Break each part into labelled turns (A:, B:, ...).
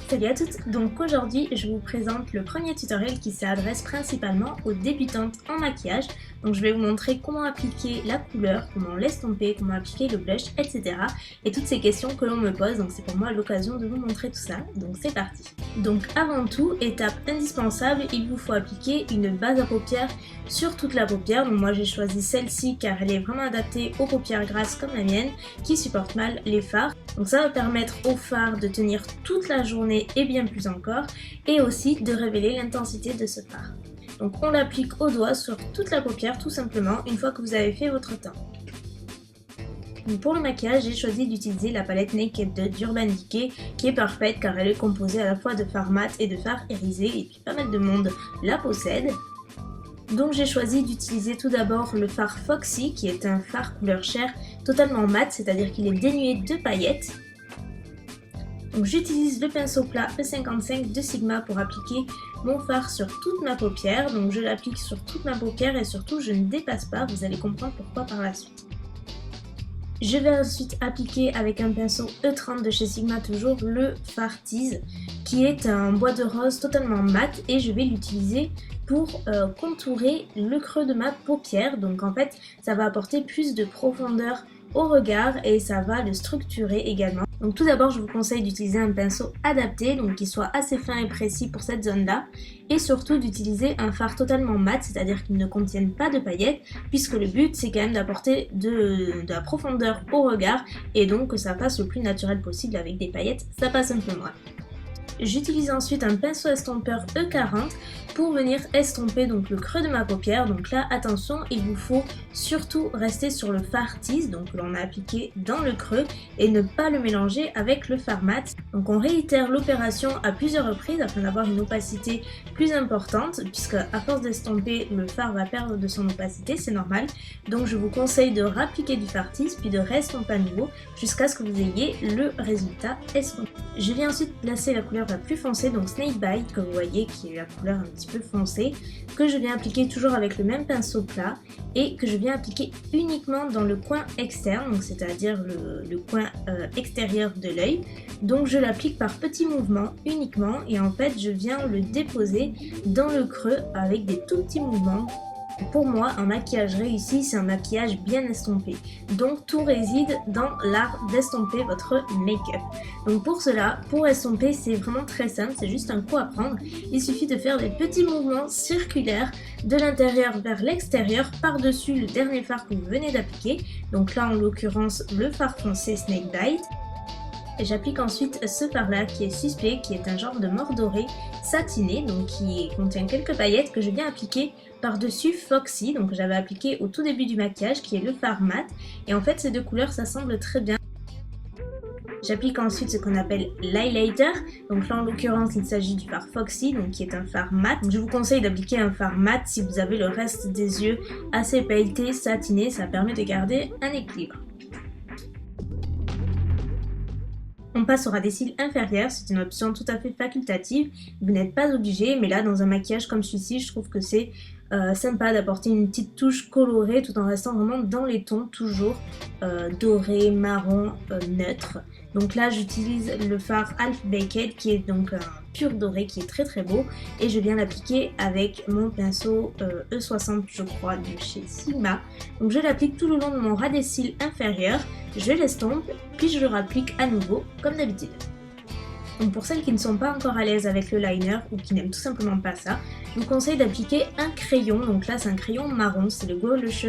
A: Salut à toutes, donc aujourd'hui je vous présente le premier tutoriel qui s'adresse principalement aux débutantes en maquillage. Donc je vais vous montrer comment appliquer la couleur, comment l'estomper, comment appliquer le blush, etc. Et toutes ces questions que l'on me pose, donc c'est pour moi l'occasion de vous montrer tout ça, donc c'est parti. Donc avant tout, étape indispensable, il vous faut appliquer une base à paupières sur toute la paupière. Donc moi j'ai choisi celle-ci car elle est vraiment adaptée aux paupières grasses comme la mienne qui supportent mal les fards. Donc ça va permettre au fard de tenir toute la journée et bien plus encore, et aussi de révéler l'intensité de ce fard. Donc on l'applique au doigt sur toute la paupière tout simplement une fois que vous avez fait votre teint. Donc pour le maquillage, j'ai choisi d'utiliser la palette Naked d'Urban Decay qui est parfaite car elle est composée à la fois de fard mat et de fard irisé, et puis pas mal de monde la possède. Donc j'ai choisi d'utiliser tout d'abord le fard Foxy qui est un fard couleur chair totalement mat, c'est-à-dire qu'il est dénué de paillettes. Donc j'utilise le pinceau plat E55 de Sigma pour appliquer mon fard sur toute ma paupière. Donc je l'applique sur toute ma paupière et surtout je ne dépasse pas, vous allez comprendre pourquoi par la suite. Je vais ensuite appliquer avec un pinceau E30 de chez Sigma toujours le fard Tease qui est un bois de rose totalement mat, et je vais l'utiliser pour contourer le creux de ma paupière. Donc en fait ça va apporter plus de profondeur au regard et ça va le structurer également. Donc tout d'abord je vous conseille d'utiliser un pinceau adapté, donc qui soit assez fin et précis pour cette zone là, et surtout d'utiliser un fard totalement mat, c'est-à-dire qu'il ne contienne pas de paillettes, puisque le but c'est quand même d'apporter de la profondeur au regard et donc que ça passe le plus naturel possible. Avec des paillettes ça passe un peu moins. J'utilise ensuite un pinceau estompeur E40 pour venir estomper donc le creux de ma paupière. Donc là attention, il vous faut surtout rester sur le fard Tease, donc que l'on a appliqué dans le creux, et ne pas le mélanger avec le fard mat. Donc on réitère l'opération à plusieurs reprises afin d'avoir une opacité plus importante, puisque à force d'estomper le fard va perdre de son opacité, c'est normal. Donc je vous conseille de rappliquer du fard Tease puis de restomper à nouveau jusqu'à ce que vous ayez le résultat estompé. Je viens ensuite placer la couleur la plus foncée, donc Snake Bite, que vous voyez qui est la couleur un petit peu foncée, que je viens appliquer toujours avec le même pinceau plat et que je viens appliquer uniquement dans le coin externe, donc c'est-à-dire le coin extérieur de l'œil. Donc je l'applique par petits mouvements uniquement, et en fait je viens le déposer dans le creux avec des tout petits mouvements. Pour moi, un maquillage réussi, c'est un maquillage bien estompé. Donc tout réside dans l'art d'estomper votre make-up. Donc pour cela, pour estomper, c'est vraiment très simple, c'est juste un coup à prendre. Il suffit de faire des petits mouvements circulaires de l'intérieur vers l'extérieur par-dessus le dernier fard que vous venez d'appliquer. Donc là, en l'occurrence, le fard foncé Snake Bite. Et j'applique ensuite ce fard là qui est suspect, qui est un genre de mort doré satiné, donc qui contient quelques paillettes que je viens appliquer par-dessus Foxy, donc j'avais appliqué au tout début du maquillage, qui est le fard mat, et en fait ces deux couleurs s'assemblent très bien. J'applique ensuite ce qu'on appelle l'highlighter, donc là en l'occurrence il s'agit du fard Foxy, donc qui est un fard mat. Donc, je vous conseille d'appliquer un fard mat si vous avez le reste des yeux assez pailletés, satinés, ça permet de garder un équilibre. On passe au ras des cils inférieur, c'est une option tout à fait facultative, vous n'êtes pas obligé, mais là dans un maquillage comme celui-ci, je trouve que c'est sympa d'apporter une petite touche colorée tout en restant vraiment dans les tons toujours doré, marron, neutre. Donc là j'utilise le fard Half Baked qui est donc un pur doré qui est très très beau, et je viens l'appliquer avec mon pinceau E60 je crois de chez Sigma. Donc je l'applique tout le long de mon ras des cils inférieur, je l'estompe puis je le rapplique à nouveau comme d'habitude. Donc pour celles qui ne sont pas encore à l'aise avec le liner ou qui n'aiment tout simplement pas ça, je vous conseille d'appliquer un crayon. Donc là c'est un crayon marron, c'est le Gouache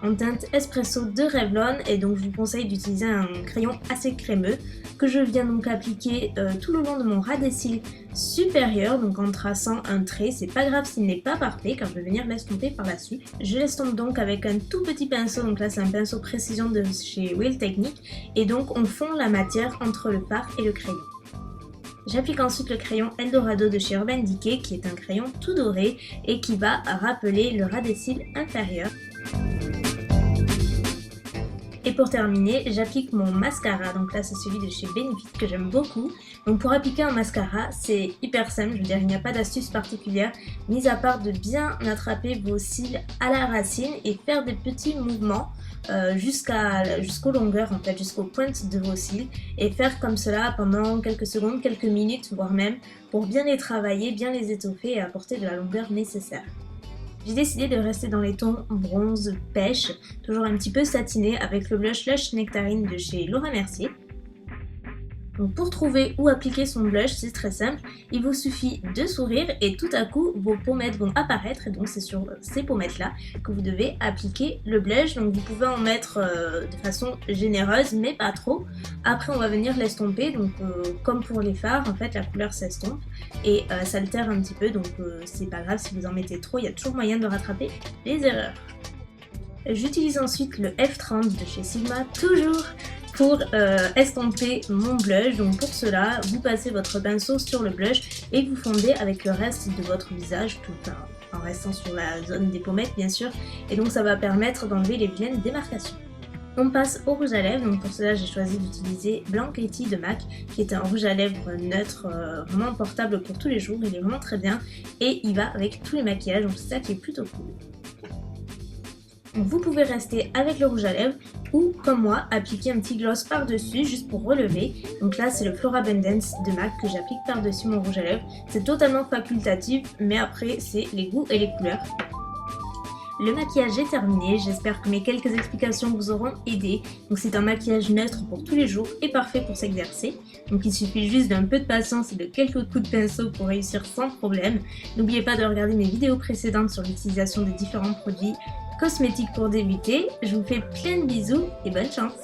A: en teinte espresso de Revlon, et donc je vous conseille d'utiliser un crayon assez crémeux que je viens donc appliquer tout le long de mon ras des cils supérieur, donc en traçant un trait. C'est pas grave s'il n'est pas parfait car je vais venir l'estomper par la suite. Je l'estompe donc avec un tout petit pinceau, donc là c'est un pinceau précision de chez Wheel Technique, et donc on fond la matière entre le fard et le crayon. J'applique ensuite le crayon Eldorado de chez Urban Decay qui est un crayon tout doré et qui va rappeler le ras des cils inférieur. Et pour terminer, j'applique mon mascara, donc là c'est celui de chez Benefit que j'aime beaucoup. Donc pour appliquer un mascara, c'est hyper simple, je veux dire il n'y a pas d'astuce particulière, mis à part de bien attraper vos cils à la racine et faire des petits mouvements jusqu'aux longueurs en fait, jusqu'aux pointes de vos cils et faire comme cela pendant quelques secondes, quelques minutes voire même pour bien les travailler, bien les étoffer et apporter de la longueur nécessaire. J'ai décidé de rester dans les tons bronze, pêche, toujours un petit peu satiné avec le blush Lush Nectarine de chez Laura Mercier. Donc pour trouver où appliquer son blush, c'est très simple, il vous suffit de sourire et tout à coup vos pommettes vont apparaître et donc c'est sur ces pommettes là que vous devez appliquer le blush. Donc vous pouvez en mettre de façon généreuse mais pas trop. Après on va venir l'estomper, donc comme pour les fards en fait la couleur s'estompe et s'altère un petit peu, donc c'est pas grave si vous en mettez trop, il y a toujours moyen de rattraper les erreurs. J'utilise ensuite le F30 de chez Sigma, toujours pour estomper mon blush. Donc pour cela, vous passez votre pinceau sur le blush et vous fondez avec le reste de votre visage, tout en restant sur la zone des pommettes bien sûr, et donc ça va permettre d'enlever les vilaines démarcations. On passe au rouge à lèvres, donc pour cela j'ai choisi d'utiliser Blanc Katie de MAC, qui est un rouge à lèvres neutre, vraiment portable pour tous les jours, il est vraiment très bien et il va avec tous les maquillages, donc c'est ça qui est plutôt cool. Donc vous pouvez rester avec le rouge à lèvres ou, comme moi, appliquer un petit gloss par-dessus juste pour relever. Donc là, c'est le Flora Abundance de MAC que j'applique par-dessus mon rouge à lèvres. C'est totalement facultatif, mais après, c'est les goûts et les couleurs. Le maquillage est terminé, j'espère que mes quelques explications vous auront aidé. Donc c'est un maquillage neutre pour tous les jours et parfait pour s'exercer. Donc il suffit juste d'un peu de patience et de quelques coups de pinceau pour réussir sans problème. N'oubliez pas de regarder mes vidéos précédentes sur l'utilisation des différents produits cosmétiques pour débuter. Je vous fais plein de bisous et bonne chance!